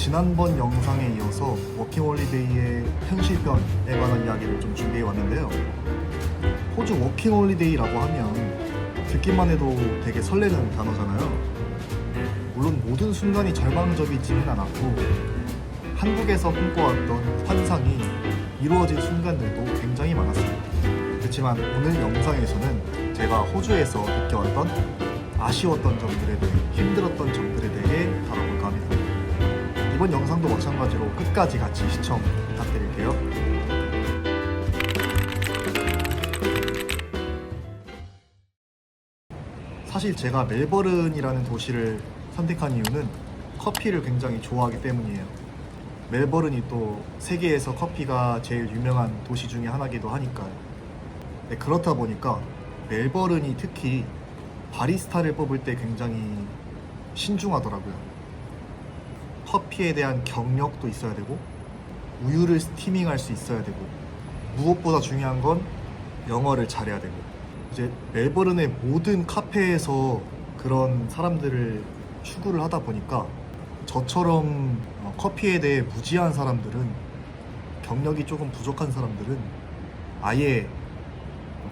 지난번 영상에 이어서 워킹홀리데이의 현실편에 관한 이야기를 좀 준비해 왔는데요. 호주 워킹홀리데이라고 하면 듣기만 해도 되게 설레는 단어잖아요. 물론 모든 순간이 절망적이지는 않았고 한국에서 꿈꿔왔던 환상이 이루어진 순간들도 굉장히 많았어요. 그렇지만 오늘 영상에서는 제가 호주에서 느껴왔던 아쉬웠던 점들에 대해, 힘들었던 점들에 대해 다뤄볼까 합니다. 이번 영상도 마찬가지로 끝까지 같이 시청 부탁드릴게요. 사실 제가 멜버른이라는 도시를 선택한 이유는 커피를 굉장히 좋아하기 때문이에요. 멜버른이 또 세계에서 커피가 제일 유명한 도시 중에 하나이기도 하니까요. 네, 그렇다 보니까 멜버른이 특히 바리스타를 뽑을 때 굉장히 신중하더라고요. 커피에 대한 경력도 있어야 되고 우유를 스티밍할 수 있어야 되고 무엇보다 중요한 건 영어를 잘해야 되고, 이제 멜버른의 모든 카페에서 그런 사람들을 추구를 하다 보니까 저처럼 커피에 대해 무지한 사람들은, 경력이 조금 부족한 사람들은 아예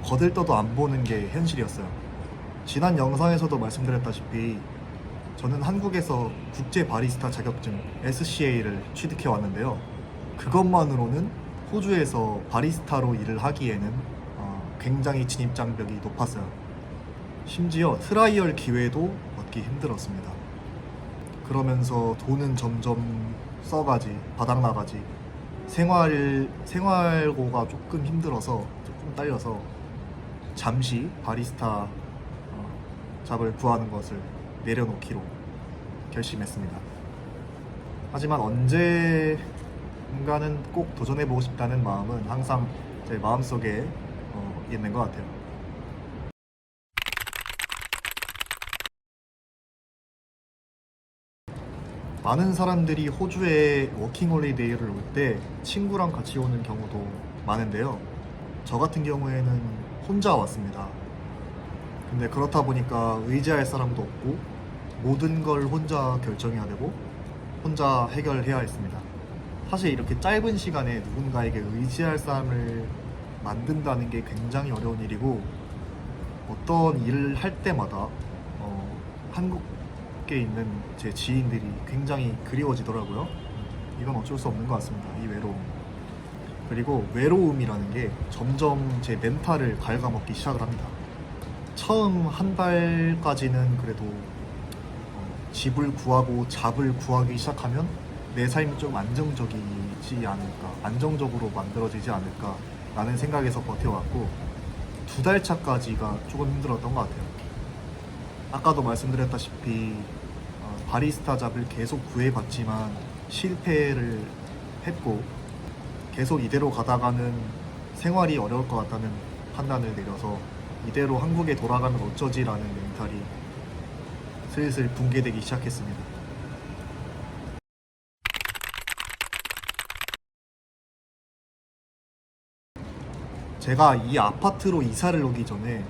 거들떠도 안 보는 게 현실이었어요. 지난 영상에서도 말씀드렸다시피 저는 한국에서 국제 바리스타 자격증 SCA를 취득해 왔는데요. 그것만으로는 호주에서 바리스타로 일을 하기에는 굉장히 진입장벽이 높았어요. 심지어 트라이얼 기회도 얻기 힘들었습니다. 그러면서 돈은 점점 써가지, 바닥나가지, 생활고가 조금 힘들어서, 조금 딸려서 잠시 바리스타 잡을 구하는 것을 내려놓기로 결심했습니다. 하지만 언젠가는 꼭 도전해보고 싶다는 마음은 항상 제 마음속에 있는 것 같아요. 많은 사람들이 호주에 워킹홀리데이를 올 때 친구랑 같이 오는 경우도 많은데요. 저 같은 경우에는 혼자 왔습니다. 근데 그렇다 보니까 의지할 사람도 없고 모든 걸 혼자 결정해야 되고 혼자 해결해야 했습니다. 사실 이렇게 짧은 시간에 누군가에게 의지할 사람을 만든다는 게 굉장히 어려운 일이고, 어떤 일을 할 때마다 한국에 있는 제 지인들이 굉장히 그리워지더라고요. 이건 어쩔 수 없는 것 같습니다. 이 외로움. 그리고 외로움이라는 게 점점 제 멘탈을 갉아먹기 시작을 합니다. 처음 한 달까지는 그래도 집을 구하고 잡을 구하기 시작하면 내 삶이 좀 안정적이지 않을까, 안정적으로 만들어지지 않을까 라는 생각에서 버텨왔고, 2달 차까지가 조금 힘들었던 것 같아요. 아까도 말씀드렸다시피 바리스타 잡을 계속 구해봤지만 실패를 했고, 계속 이대로 가다가는 생활이 어려울 것 같다는 판단을 내려서 이대로 한국에 돌아가면 어쩌지라는 멘탈이 슬슬 붕괴되기 시작했습니다. 제가 이 아파트로 이사를 오기 전에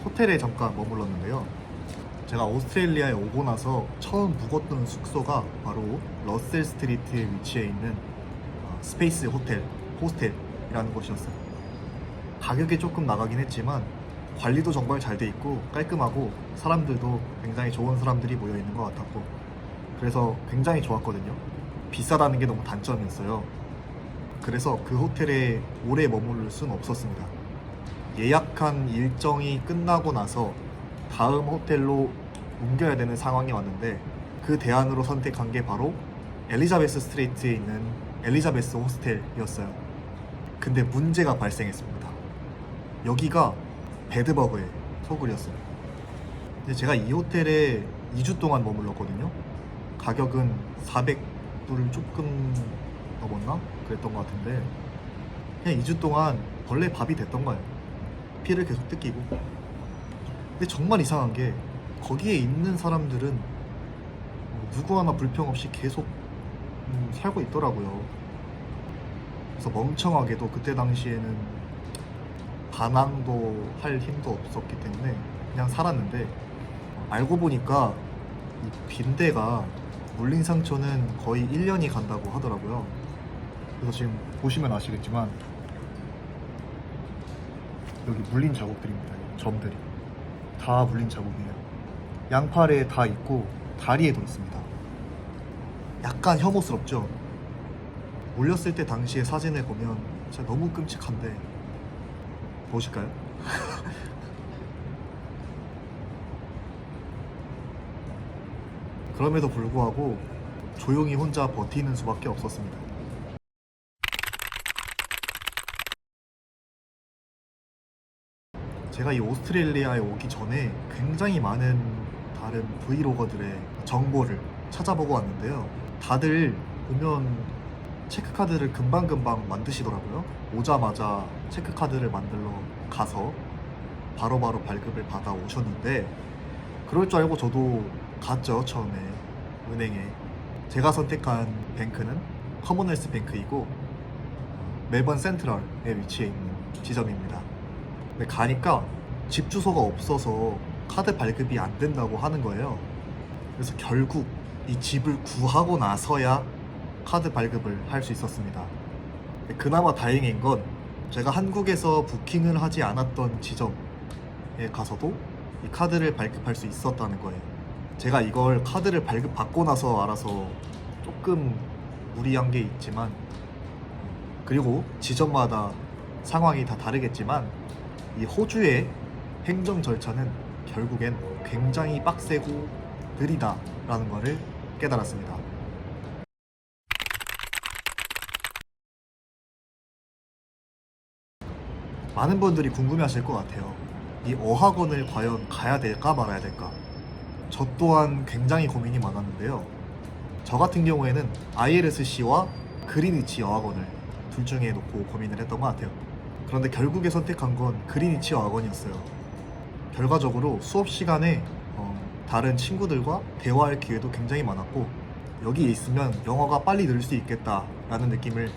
호텔에 잠깐 머물렀는데요. 제가 오스트레일리아에 오고 나서 처음 묵었던 숙소가 바로 러셀 스트리트에 위치해 있는 스페이스 호스텔이라는 곳이었어요. 가격이 조금 나가긴 했지만 관리도 정말 잘 돼 있고 깔끔하고 사람들도 굉장히 좋은 사람들이 모여 있는 것 같았고, 그래서 굉장히 좋았거든요. 비싸다는 게 너무 단점이었어요. 그래서 그 호텔에 오래 머무를 순 없었습니다. 예약한 일정이 끝나고 나서 다음 호텔로 옮겨야 되는 상황이 왔는데, 그 대안으로 선택한 게 바로 엘리자베스 스트리트에 있는 엘리자베스 호스텔이었어요. 근데 문제가 발생했습니다. 여기가 베드버그의 소굴이었어요. 근데 제가 이 호텔에 2주 동안 머물렀거든요. 가격은 400불 조금 넘었나? 그랬던 것 같은데, 그냥 2주 동안 벌레 밥이 됐던 거예요. 피를 계속 뜯기고. 근데 정말 이상한 게 거기에 있는 사람들은 누구 하나 불평 없이 계속 살고 있더라고요. 그래서 멍청하게도 그때 당시에는 반항도 할 힘도 없었기 때문에 그냥 살았는데, 알고 보니까 이 빈대가 물린 상처는 거의 1년이 간다고 하더라고요. 그래서 지금 보시면 아시겠지만 여기 물린 자국들입니다. 이 점들이 다 물린 자국이에요. 양팔에 다 있고 다리에도 있습니다. 약간 혐오스럽죠? 물렸을 때 당시의 사진을 보면 진짜 너무 끔찍한데 보실까요? 그럼에도 불구하고 조용히 혼자 버티는 수밖에 없었습니다. 제가 이 오스트레일리아에 오기 전에 굉장히 많은 다른 브이로거들의 정보를 찾아보고 왔는데요. 다들 보면 체크카드를 금방금방 만드시더라고요. 오자마자 체크카드를 만들러 가서 바로바로 발급을 받아 오셨는데 그럴 줄 알고 저도 갔죠. 처음에 은행에. 제가 선택한 뱅크는 커먼웰스 뱅크이고 멜번 센트럴에 위치해 있는 지점입니다. 근데 가니까 집 주소가 없어서 카드 발급이 안 된다고 하는 거예요. 그래서 결국 이 집을 구하고 나서야 카드 발급을 할 수 있었습니다. 그나마 다행인 건 제가 한국에서 부킹을 하지 않았던 지점에 가서도 이 카드를 발급할 수 있었다는 거예요. 제가 이걸 카드를 발급받고 나서 알아서 조금 무리한 게 있지만, 그리고 지점마다 상황이 다 다르겠지만 이 호주의 행정 절차는 결국엔 굉장히 빡세고 느리다라는 것을 깨달았습니다. 많은 분들이 궁금해하실 것 같아요. 이 어학원을 과연 가야 될까 말아야 될까? 저 또한 굉장히 고민이 많았는데요. 저 같은 경우에는 ILSC와 그리니치 어학원을 둘 중에 놓고 고민을 했던 것 같아요. 그런데 결국에 선택한 건 그리니치 어학원이었어요. 결과적으로 수업 시간에 다른 친구들과 대화할 기회도 굉장히 많았고 여기에 있으면 영어가 빨리 늘 수 있겠다라는 느낌을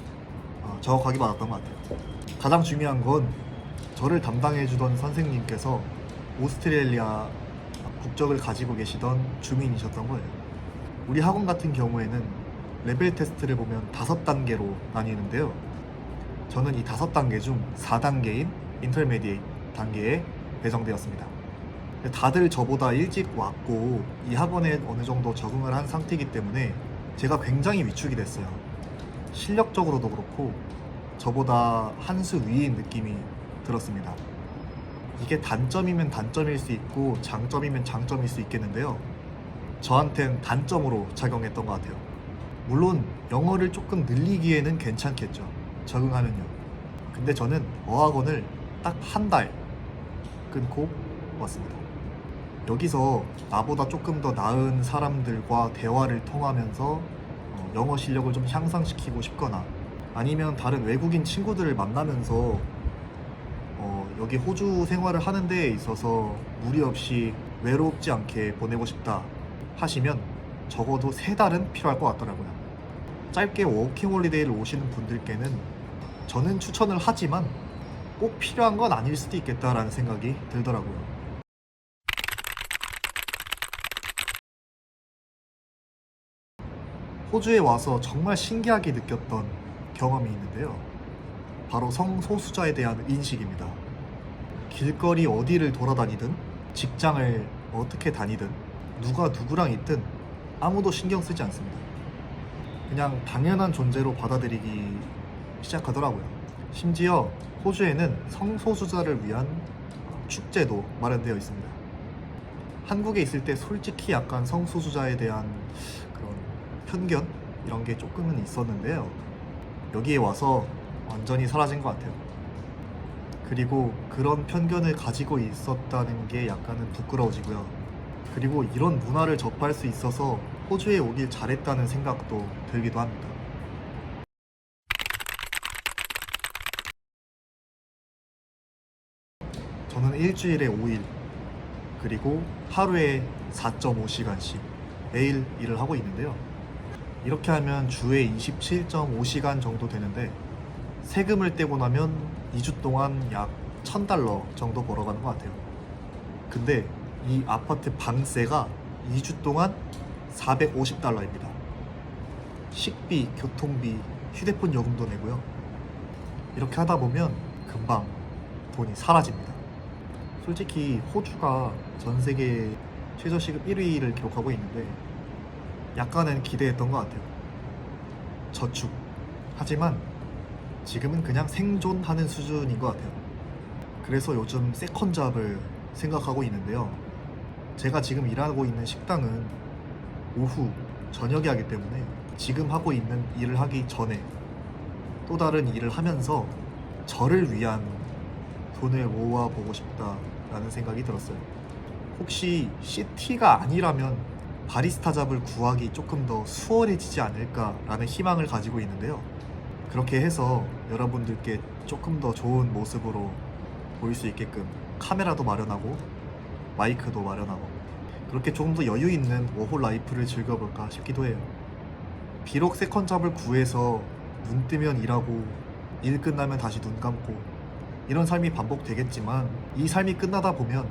정확하게 받았던 것 같아요. 가장 중요한 건 저를 담당해주던 선생님께서 오스트레일리아 국적을 가지고 계시던 주민이셨던 거예요. 우리 학원 같은 경우에는 레벨 테스트를 보면 5단계로 나뉘는데요. 저는 이 5단계 중 4단계인 인터미디에이트 단계에 배정되었습니다. 다들 저보다 일찍 왔고 이 학원에 어느 정도 적응을 한 상태이기 때문에 제가 굉장히 위축이 됐어요. 실력적으로도 그렇고 저보다 한 수 위인 느낌이 들었습니다. 이게 단점이면 단점일 수 있고 장점이면 장점일 수 있겠는데요. 저한텐 단점으로 작용했던 것 같아요. 물론 영어를 조금 늘리기에는 괜찮겠죠. 적응하면요. 근데 저는 어학원을 딱 한 달 끊고 왔습니다. 여기서 나보다 조금 더 나은 사람들과 대화를 통하면서 영어 실력을 좀 향상시키고 싶거나 아니면 다른 외국인 친구들을 만나면서 여기 호주 생활을 하는 데에 있어서 무리 없이 외롭지 않게 보내고 싶다 하시면 적어도 3달은 필요할 것 같더라고요. 짧게 워킹홀리데이를 오시는 분들께는 저는 추천을 하지만 꼭 필요한 건 아닐 수도 있겠다라는 생각이 들더라고요. 호주에 와서 정말 신기하게 느꼈던 경험이 있는데요. 바로 성소수자에 대한 인식입니다. 길거리 어디를 돌아다니든 직장을 어떻게 다니든 누가 누구랑 있든 아무도 신경 쓰지 않습니다. 그냥 당연한 존재로 받아들이기 시작하더라고요. 심지어 호주에는 성소수자를 위한 축제도 마련되어 있습니다. 한국에 있을 때 솔직히 약간 성소수자에 대한 그런 편견 이런 게 조금은 있었는데요. 여기에 와서 완전히 사라진 것 같아요. 그리고 그런 편견을 가지고 있었다는 게 약간은 부끄러워지고요. 그리고 이런 문화를 접할 수 있어서 호주에 오길 잘했다는 생각도 들기도 합니다. 저는 일주일에 5일 그리고 하루에 4.5시간씩 매일 일을 하고 있는데요. 이렇게 하면 주에 27.5시간 정도 되는데 세금을 떼고 나면 2주 동안 약 $1,000 정도 벌어가는 것 같아요. 근데 이 아파트 방세가 2주 동안 $450입니다. 식비, 교통비, 휴대폰 요금도 내고요. 이렇게 하다 보면 금방 돈이 사라집니다. 솔직히 호주가 전 세계 최저시급 1위를 기록하고 있는데 약간은 기대했던 것 같아요. 저축. 하지만 지금은 그냥 생존하는 수준인 것 같아요. 그래서 요즘 세컨잡을 생각하고 있는데요. 제가 지금 일하고 있는 식당은 오후, 저녁에 하기 때문에 지금 하고 있는 일을 하기 전에 또 다른 일을 하면서 저를 위한 돈을 모아보고 싶다라는 생각이 들었어요. 혹시 CT가 아니라면 바리스타 잡을 구하기 조금 더 수월해지지 않을까라는 희망을 가지고 있는데요. 그렇게 해서 여러분들께 조금 더 좋은 모습으로 보일 수 있게끔 카메라도 마련하고 마이크도 마련하고 그렇게 조금 더 여유 있는 워홀 라이프를 즐겨볼까 싶기도 해요. 비록 세컨잡을 구해서 눈 뜨면 일하고 일 끝나면 다시 눈 감고 이런 삶이 반복되겠지만 이 삶이 끝나다 보면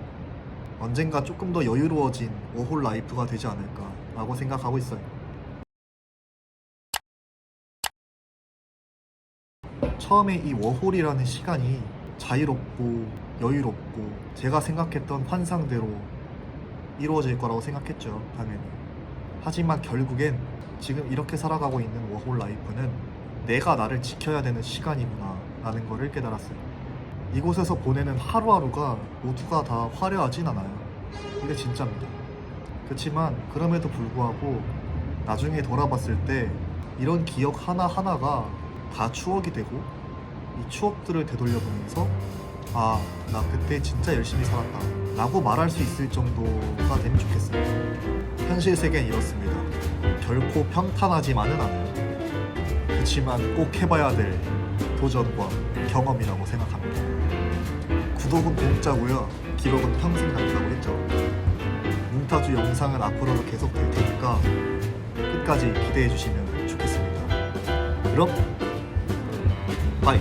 언젠가 조금 더 여유로워진 워홀 라이프가 되지 않을까라고 생각하고 있어요. 처음에 이 워홀이라는 시간이 자유롭고 여유롭고 제가 생각했던 환상대로 이루어질 거라고 생각했죠, 당연히. 하지만 결국엔 지금 이렇게 살아가고 있는 워홀 라이프는 내가 나를 지켜야 되는 시간이구나 라는 거를 깨달았어요. 이곳에서 보내는 하루하루가 모두가 다 화려하진 않아요. 이게 진짜입니다. 그렇지만 그럼에도 불구하고 나중에 돌아봤을 때 이런 기억 하나하나가 다 추억이 되고 이 추억들을 되돌려보면서 아, 나 그때 진짜 열심히 살았다 라고 말할 수 있을 정도가 되면 좋겠어요. 현실 세계는 이렇습니다. 결코 평탄하지만은 않아요. 그렇지만 꼭 해봐야 될 도전과 경험이라고 생각합니다. 구독은 공짜고요. 기록은 평생 간다고 했죠. 몽타주 영상은 앞으로도 계속 될 테니까 끝까지 기대해 주시면 좋겠습니다. 그럼 바이.